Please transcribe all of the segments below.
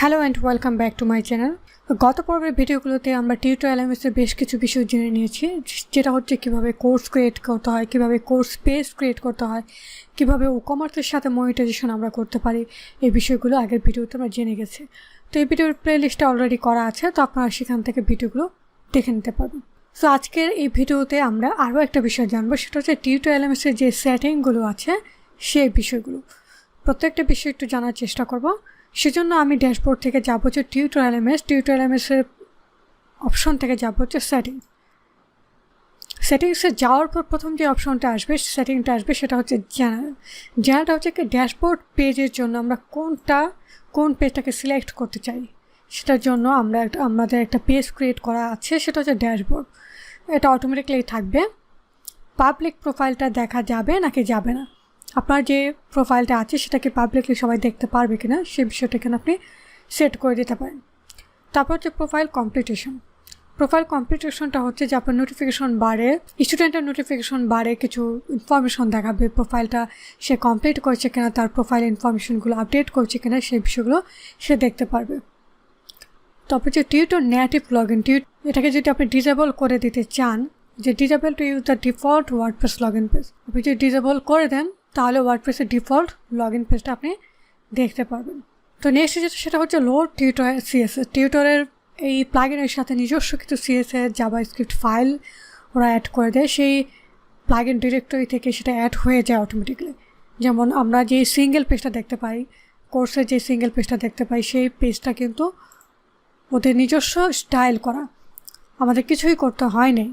Hello and welcome back to my channel. গত পর্বের ভিডিওগুলোতে আমরা টিউটোরিয়ালের বেশ কিছু বিষয় জেনে নিয়েছি, যেটা হচ্ছে কীভাবে কোর্স ক্রিয়েট করতে হয়, কীভাবে কোর্স পেজ ক্রিয়েট করতে হয়, কীভাবে ই-কমার্সের সাথে মনিটাইজেশন আমরা করতে পারি। এই বিষয়গুলো আগের ভিডিওতে আমরা জেনে গেছি। তো এই ভিডিওর প্লেলিস্টটা অলরেডি করা আছে, তো আপনারা সেখান থেকে ভিডিওগুলো দেখে নিতে পারবেন। সো আজকের এই ভিডিওতে আমরা আরও একটা বিষয় জানবো, সেটা হচ্ছে টিউটোরিয়ালের যে সেটিংগুলো আছে সেই বিষয়গুলো। প্রত্যেকটা বিষয় একটু জানার চেষ্টা করব। সেজন্য আমি ড্যাশবোর্ড থেকে যাব হচ্ছে টিউটোরিয়ালের অপশন থেকে যাব হচ্ছে সেটিংসে যাওয়ার পর প্রথম যে অপশনটা আসবে, সেটিংটা আসবে, সেটা হচ্ছে জেনারেলটা হচ্ছে কি ড্যাশবোর্ড পেজের জন্য আমরা কোন পেজটাকে সিলেক্ট করতে চাই। সেটার জন্য আমাদের একটা পেজ ক্রিয়েট করা আছে, সেটা হচ্ছে ড্যাশবোর্ড। এটা অটোমেটিক্যালি থাকবে। পাবলিক প্রোফাইলটা দেখা যাবে নাকি যাবে না, আপনার যে প্রোফাইলটা আছে সেটাকে পাবলিকলি সবাই দেখতে পারবে কিনা সেই বিষয়টা এখানে আপনি সেট করে দিতে পারেন। তারপর হচ্ছে প্রোফাইল কমপ্লিটেশনটা হচ্ছে যে আপনার নোটিফিকেশন বারে, স্টুডেন্টের নোটিফিকেশন বারে কিছু ইনফরমেশন দেখাবে, প্রোফাইলটা সে কমপ্লিট করছে কিনা, তার প্রোফাইল ইনফরমেশনগুলো আপডেট করছে কিনা সেই বিষয়গুলো সে দেখতে পারবে। তারপর হচ্ছে টিউটর নেটিভ লগ ইন, এটাকে যদি আপনি ডিসেবল করে দিতে চান, যে disable to use the default WordPress log in page, আপনি যদি ডিসেবল করে দেন তাহলে ওয়ার্ডপ্রেসের ডিফল্ট লগ ইন পেজটা আপনি দেখতে পারবেন। তো নেক্সট যেটা সেটা হচ্ছে লোড সিএসএস। টিউটরের এই প্লাগইনের সাথে নিজস্ব কিছু সিএসএস জাভাস্ক্রিপ্ট ফাইল ওরা অ্যাড করে দেয়, সেই প্লাগইন ডিরেক্টরি থেকে সেটা অ্যাড হয়ে যায় অটোমেটিক্যালি। যেমন আমরা যে সিঙ্গেল পেজটা দেখতে পাই, কোর্সের যে সিঙ্গেল পেজটা দেখতে পাই, সেই পেজটা কিন্তু ওদের নিজস্ব স্টাইল করা, আমাদের কিছুই করতে হয় নাই।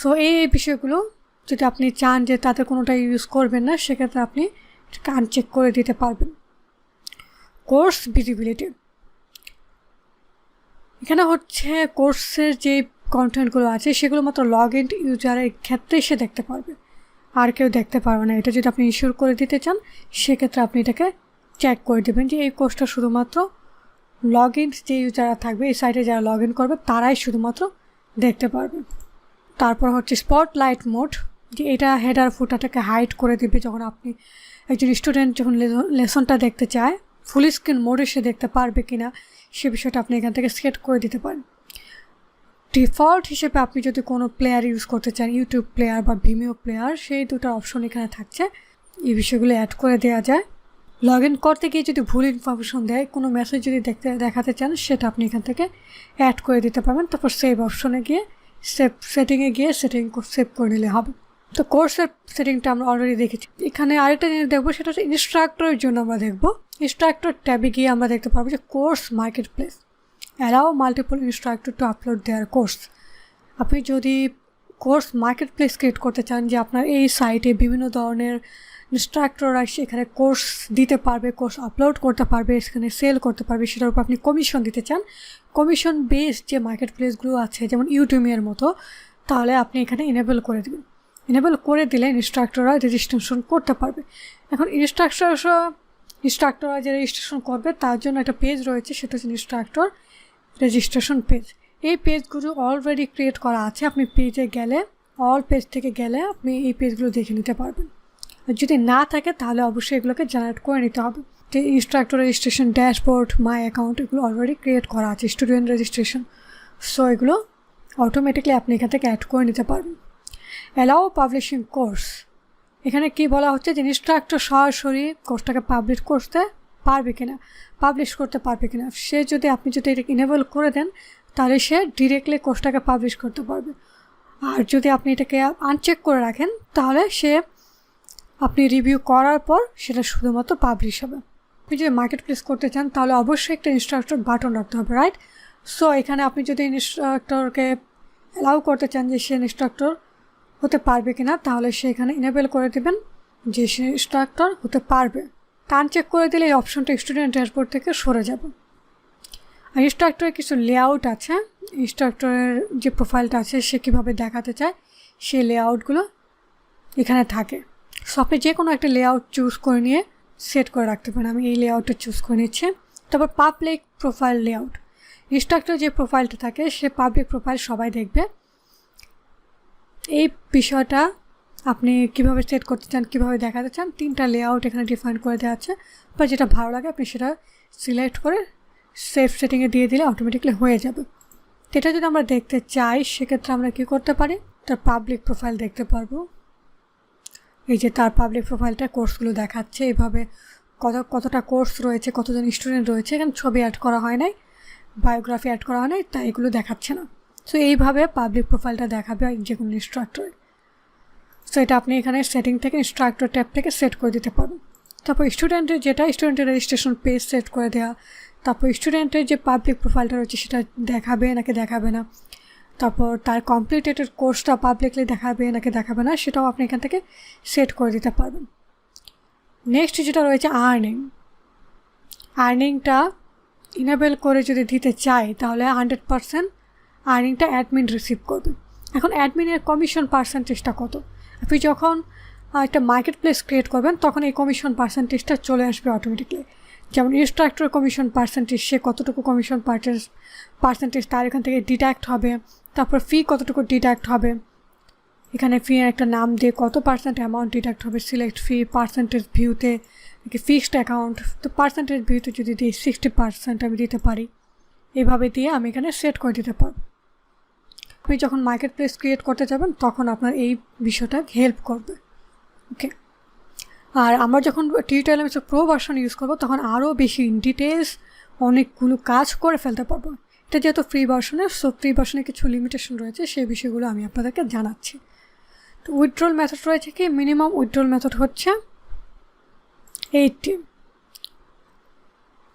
সো এই বিষয়গুলো যদি আপনি চান যে তাদের কোনোটা ইউজ করবেন না, সেক্ষেত্রে আপনি আনচেক করে দিতে পারবেন। কোর্স ভিজিবিলিটি, এখানে হচ্ছে কোর্সের যে কন্টেন্টগুলো আছে সেগুলো মাত্র লগ ইন ইউজারের ক্ষেত্রে সে দেখতে পারবে, আর কেউ দেখতে পারবে না। এটা যদি আপনি ইনশিওর করে দিতে চান, সেক্ষেত্রে আপনি এটাকে চেক করে দেবেন যে এই কোর্সটা শুধুমাত্র লগ ইন যে ইউজাররা থাকবে, এই সাইটে যারা লগ ইন করবে তারাই শুধুমাত্র দেখতে পারবে। তারপর হচ্ছে স্পটলাইট মোড, যে এটা হেডার ফুটাটাকে হাইড করে দেবে যখন আপনি একজন স্টুডেন্ট যখন লেসনটা দেখতে চায়, ফুল স্ক্রিন মোডে সে দেখতে পারবে কিনা সে বিষয়টা আপনি এখান থেকে সেট করে দিতে পারেন। ডিফল্ট হিসেবে আপনি যদি কোনো প্লেয়ার ইউজ করতে চান, ইউটিউব প্লেয়ার বা ভিমিও প্লেয়ার, সেই দুটো অপশন এখানে থাকছে, এই বিষয়গুলো অ্যাড করে দেওয়া যায়। লগ ইন করতে গিয়ে যদি ভুল ইনফরমেশন দেয়, কোনো মেসেজ যদি দেখাতে চান, সেটা আপনি এখান থেকে অ্যাড করে দিতে পারবেন। তারপর সেভ অপশনে গিয়ে সেটিংয়ে গিয়ে সেভ করে নিলে হবে। তো কোর্সের সেটিংটা আমরা অলরেডি দেখেছি। এখানে আরেকটা জিনিস দেখবো, সেটা হচ্ছে ইনস্ট্রাক্টরের জন্য আমরা দেখবো। ইনস্ট্রাক্টর ট্যাবে গিয়ে আমরা দেখতে পারবো যে course market place, allow multiple instructor to upload their course. আপনি যদি কোর্স মার্কেট প্লেস ক্রিয়েট করতে চান, যে আপনার এই সাইটে বিভিন্ন ধরনের ইনস্ট্রাক্টররা সেখানে কোর্স দিতে পারবে, কোর্স আপলোড করতে পারবে, সেখানে সেল করতে পারবে, সেটার উপর আপনি কমিশন দিতে চান, কমিশন বেসড যে মার্কেট প্লেসগুলো আছে যেমন ইউটিউবের মতো, তাহলে আপনি এখানে এনেবল করে দেবেন। এনেবল করে দিলে ইনস্ট্রাক্টররা রেজিস্ট্রেশন করতে পারবে। এখন ইনস্ট্রাক্টররা যে রেজিস্ট্রেশন করবে তার জন্য একটা পেজ রয়েছে, সেটা হচ্ছে ইনস্ট্রাক্টর রেজিস্ট্রেশন পেজ। এই পেজগুলো অলরেডি ক্রিয়েট করা আছে, আপনি পেজে গেলে, অল পেজ থেকে গেলে আপনি এই পেজগুলো দেখে নিতে পারবেন। আর যদি না থাকে তাহলে অবশ্যই এগুলোকে জেনারেট করে নিতে হবে। যে instructor registration, dashboard, my account, এগুলো অলরেডি ক্রিয়েট করা আছে, স্টুডেন্ট রেজিস্ট্রেশন। সো এগুলো অটোমেটিকলি আপনি এখান থেকে অ্যাড করে নিতে পারবেন। অ্যালাউ পাবলিশিং কোর্স, এখানে কি বলা হচ্ছে যে ইনস্ট্রাক্টর সরাসরি কোর্সটাকে পাবলিশ করতে পারবে কিনা, পাবলিশ করতে পারবে কিনা। আপনি যদি এটাকে ইনেবল করে দেন, তাহলে সে ডিরেক্টলি কোর্সটাকে পাবলিশ করতে পারবে। আর যদি আপনি এটাকে আনচেক করে রাখেন, তাহলে আপনি রিভিউ করার পর সেটা শুধুমাত্র পাবলিশ হবে। আপনি যদি মার্কেট প্লেস করতে চান, তাহলে অবশ্যই একটা ইনস্ট্রাক্টর বাটন রাখতে হবে, রাইট? সো এখানে আপনি যদি ইনস্ট্রাক্টরকে অ্যালাউ করতে চান যে সে ইনস্ট্রাক্টর হতে পারবে কিনা, তাহলে সে এখানে ইনেবল করে দেবেন যে সে ইনস্ট্রাক্টর হতে পারবে। আনচেক করে দিলে এই অপশনটা স্টুডেন্ট ড্যাশবোর্ড থেকে সরে যাবে। আর ইনস্ট্রাক্টরের কিছু লেআউট আছে, ইনস্ট্রাক্টরের যে প্রোফাইলটা আছে সে কীভাবে দেখাতে চায় সেই লেআউটগুলো এখানে থাকে। সো আপনি যে কোনো একটা লেআউট চুজ করে নিয়ে সেট করে রাখতে পারেন। আমি এই লেআউটটা চুজ করে নিচ্ছি। তারপর পাবলিক প্রোফাইল লেআউট, ইনস্ট্রাক্টর যে প্রোফাইলটা থাকে সে পাবলিক প্রোফাইল সবাই দেখবে। এই বিষয়টা আপনি কিভাবে সেট করতে চান, কিভাবে দেখাতে চান, 3টা লেআউট এখানে ডিফাইন করে দেওয়া আছে। বা যেটা ভালো লাগে আপনি সেটা সিলেক্ট করে সেভ সেটিংয়ে দিয়ে দিলে অটোমেটিকলি হয়ে যাবে। তো এটা যদি আমরা দেখতে চাই সেক্ষেত্রে আমরা কী করতে পারি, তার পাবলিক প্রোফাইল দেখতে পারবো। এই যে তার পাবলিক প্রোফাইলটা কোর্সগুলো দেখাচ্ছে, এইভাবে কতটা কোর্স রয়েছে, কতজন স্টুডেন্ট রয়েছে। এখানে ছবি অ্যাড করা হয় নাই, বায়োগ্রাফি অ্যাড করা হয় নাই, তাই এগুলো দেখাচ্ছে না। সো এইভাবে পাবলিক প্রোফাইলটা দেখাবে যে কোনো ইনস্ট্রাক্টরে। সো এটা আপনি এখানে সেটিং থেকে ইনস্ট্রাক্টর ট্যাব থেকে সেট করে দিতে পারবেন। তারপর স্টুডেন্টের রেজিস্ট্রেশন পেজ সেট করে দেওয়া, তারপর স্টুডেন্টের যে পাবলিক প্রোফাইলটা রয়েছে সেটা দেখাবে নাকি দেখাবে না, তারপর তার কমপ্লিটেড কোর্সটা পাবলিকলি দেখাবে নাকি দেখাবে না, সেটাও আপনি এখান থেকে সেট করে দিতে পারবেন। নেক্সট যেটা রয়েছে আর্নিংটা ইনেবল করে যদি দিতে চাই তাহলে 100% আর্নিংটা অ্যাডমিন রিসিভ করবে। এখন অ্যাডমিনের কমিশন পার্সেন্টেজটা কত, আপনি যখন একটা মার্কেট প্লেস ক্রিয়েট করবেন তখন এই কমিশন পার্সেন্টেজটা চলে আসবে অটোমেটিকলি। যেমন ইনস্ট্রাক্টর কমিশন পার্সেন্টেজ, সে কতটুকু কমিশন পার্সেন্টেজ তার এখান থেকে ডিডাক্ট হবে, তারপর ফি কতটুকু ডিডাক্ট হবে, এখানে ফি একটা নাম দিয়ে কত পার্সেন্ট অ্যামাউন্ট ডিডাক্ট হবে, সিলেক্ট ফি, পার্সেন্টেজ ভিউতে নাকি ফিক্সড অ্যাকাউন্ট। তো পার্সেন্টেজ ভিউতে যদি দিই 60% আমি দিতে পারি, এভাবে দিয়ে আমি এখানে সেট করে দিতে পারবো। আপনি যখন মার্কেট প্লেস ক্রিয়েট করতে যাবেন তখন আপনার এই বিষয়টা হেল্প করবে। ওকে, আর আমরা যখন টিউটোরিয়াল প্রো ভার্সন ইউজ করবো তখন আরও বেশি ইন ডিটেলস অনেকগুলো কাজ করে ফেলতে পারবো। এটা যেহেতু ফ্রি ভার্সনের, সো ফ্রি ভার্সনে কিছু লিমিটেশন রয়েছে, সেই বিষয়গুলো আমি আপনাদেরকে জানাচ্ছি। তো উইথড্রল মেথড রয়েছে কি, মিনিমাম উইথড্রল মেথড হচ্ছে 80।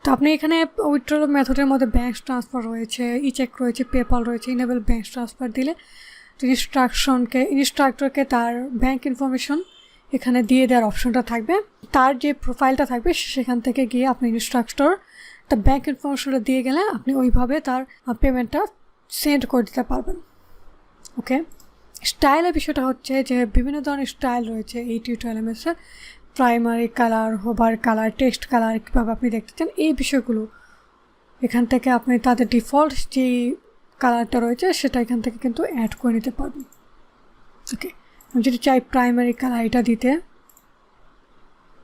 তো আপনি এখানে উইথড্রল মেথডের মধ্যে ব্যাঙ্ক ট্রান্সফার রয়েছে, চেক রয়েছে, পেপাল রয়েছে। ইনেবল ব্যাঙ্ক ট্রান্সফার দিলে ইনস্ট্রাক্টরকে তার ব্যাঙ্ক ইনফরমেশন এখানে দিয়ে দেওয়ার অপশনটা থাকবে। তার যে প্রোফাইলটা থাকবে সেখান থেকে গিয়ে আপনি ইনস্ট্রাক্টর তার ব্যাঙ্ক ইনফরমেশনটা দিয়ে গেলে আপনি ওইভাবে তার পেমেন্টটা সেন্ড করে দিতে পারবেন। ওকে, স্টাইলের বিষয়টা হচ্ছে যে বিভিন্ন ধরনের স্টাইল রয়েছে এই টিউটোরিয়ালে। Primary colour, hover colour, text colour, কীভাবে আপনি দেখতে চান এই বিষয়গুলো এখান থেকে আপনি তাদের ডিফল্ট যে কালারটা রয়েছে সেটা এখান থেকে কিন্তু অ্যাড করে নিতে পারবেন। ওকে, আমি যদি চাই প্রাইমারি কালার এটা দিতে,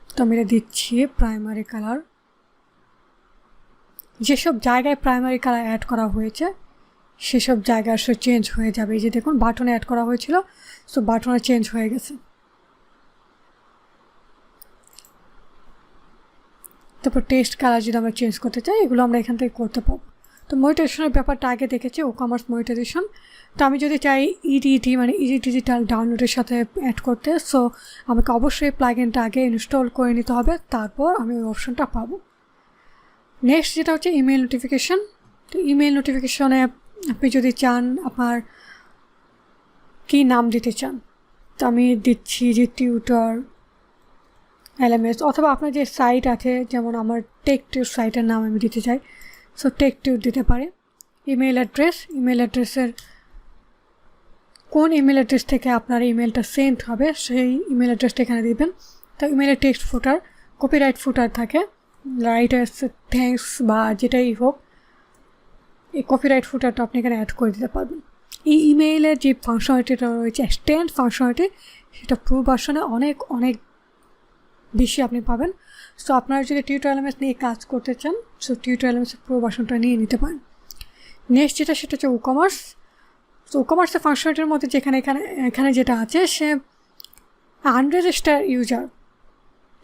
তো আমি এটা দিচ্ছি প্রাইমারি কালার। যেসব জায়গায় প্রাইমারি কালার অ্যাড করা হয়েছে সেসব জায়গায় সে চেঞ্জ হয়ে যাবে। এই যে দেখুন বাটনে অ্যাড করা হয়েছিল, সো বাটনে চেঞ্জ হয়ে গেছে। তারপর টেক্সট কালার যদি আমরা চেঞ্জ করতে চাই এগুলো আমরা এখান থেকে করতে পারবো। তো মনিটাইজেশনের ব্যাপারটা আগে দেখেছি, ই-কমার্স মনিটাইজেশন। তো আমি যদি চাই ইডিটি মানে ইজি ডিজিটাল ডাউনলোডের সাথে অ্যাড করতে, সো আমাকে অবশ্যই প্লাগইনটা আগে ইনস্টল করে নিতে হবে, তারপর আমি ওই অপশনটা পাবো। নেক্সট যেটা হচ্ছে ইমেল নোটিফিকেশান। তো ইমেল নোটিফিকেশনে আপনি যদি চান আপনার কী নাম দিতে চান, তো আমি দিচ্ছি যে টিউটর LMS, অথবা আপনার যে সাইট আছে, যেমন আমার টেকটিউব সাইটের নাম আমি দিতে চাই, সো টেকটিউব দিতে পারে। ইমেল অ্যাড্রেসের কোন ইমেল অ্যাড্রেস থেকে আপনার ইমেলটা সেন্ড হবে সেই ইমেল অ্যাড্রেসটা এখানে দিবেন। তো ইমেলের টেক্সট ফুটার, কপিরাইট ফুটার থাকে, রাইটার্স থ্যাঙ্কস বা যেটাই হোক, এই কপিরাইট ফুটারটা আপনি এখানে অ্যাড করে দিতে পারবেন। এই ইমেইলের যে ফাংশনালিটিটা রয়েছে এক্সটেন্ড ফাংশনালিটি, সেটা প্রো ভার্সনে অনেক বেশি আপনি পাবেন। সো আপনারা যদি টিউটোরিয়াল নিয়ে কাজ করতে চান, সো টিউটোরিয়াল প্রো ভার্সনটা নিয়ে নিতে পারেন। নেক্সট সেটা হচ্ছে ই-কমার্স। তো ই-কমার্সের ফাংশনালিটির মধ্যে এখানে যেটা আছে, সে আনরেজিস্টার ইউজার,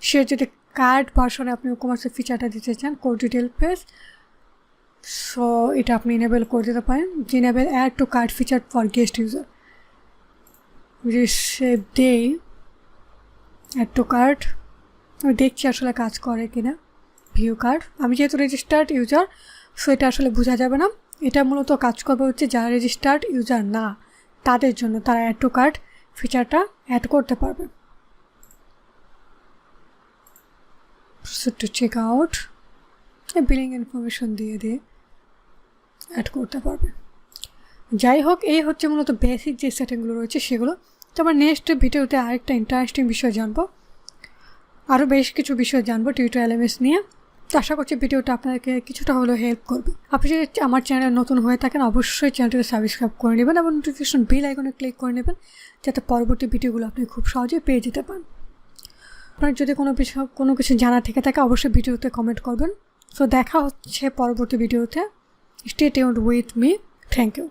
সে যদি কার্ড ভার্সনে আপনি ই-কমার্সের ফিচারটা দিতে চান, কোড ডিটেল পেজ, সো এটা আপনি ইনেবল করে দিতে পারেন। Enable add to cart feature for guest user, সে দেই অ্যাড টু কার্ড। আমি দেখছি আসলে কাজ করে কিনা। ভিউ কার্ড, আমি যেহেতু রেজিস্টার্ড ইউজার, সো এটা আসলে বোঝা যাবে না। এটা মূলত কাজ করবে হচ্ছে যারা রেজিস্টার্ড ইউজার না তাদের জন্য, তারা অ্যাড টু কার্ড ফিচারটা অ্যাড করতে পারবে। To check out, billing information দিয়ে অ্যাড করতে পারবে। যাই হোক, এই হচ্ছে মূলত বেসিক যে সেটিংগুলো রয়েছে সেগুলো। তো আমরা নেক্সট ভিডিওতে আরেকটা ইন্টারেস্টিং বিষয় জানবো, আরও বেশ কিছু বিষয় জানবো টিউটোরিয়াল LMS নিয়ে। তো আশা করছি ভিডিওটা আপনাদেরকে কিছুটা হলেও হেল্প করবে। আপনি যদি আমার চ্যানেল নতুন হয়ে থাকেন অবশ্যই চ্যানেলটিকে সাবস্ক্রাইব করে নেবেন এবং নোটিফিকেশন বেল আইকনে ক্লিক করে নেবেন, যাতে পরবর্তী ভিডিওগুলো আপনি খুব সহজেই পেয়ে যেতে পারেন। আপনার যদি কোনো কিছু জানা থেকে থাকে অবশ্যই ভিডিওতে কমেন্ট করবেন, সো দেখা হচ্ছে পরবর্তী ভিডিওতে। Stay tuned with me. Thank you.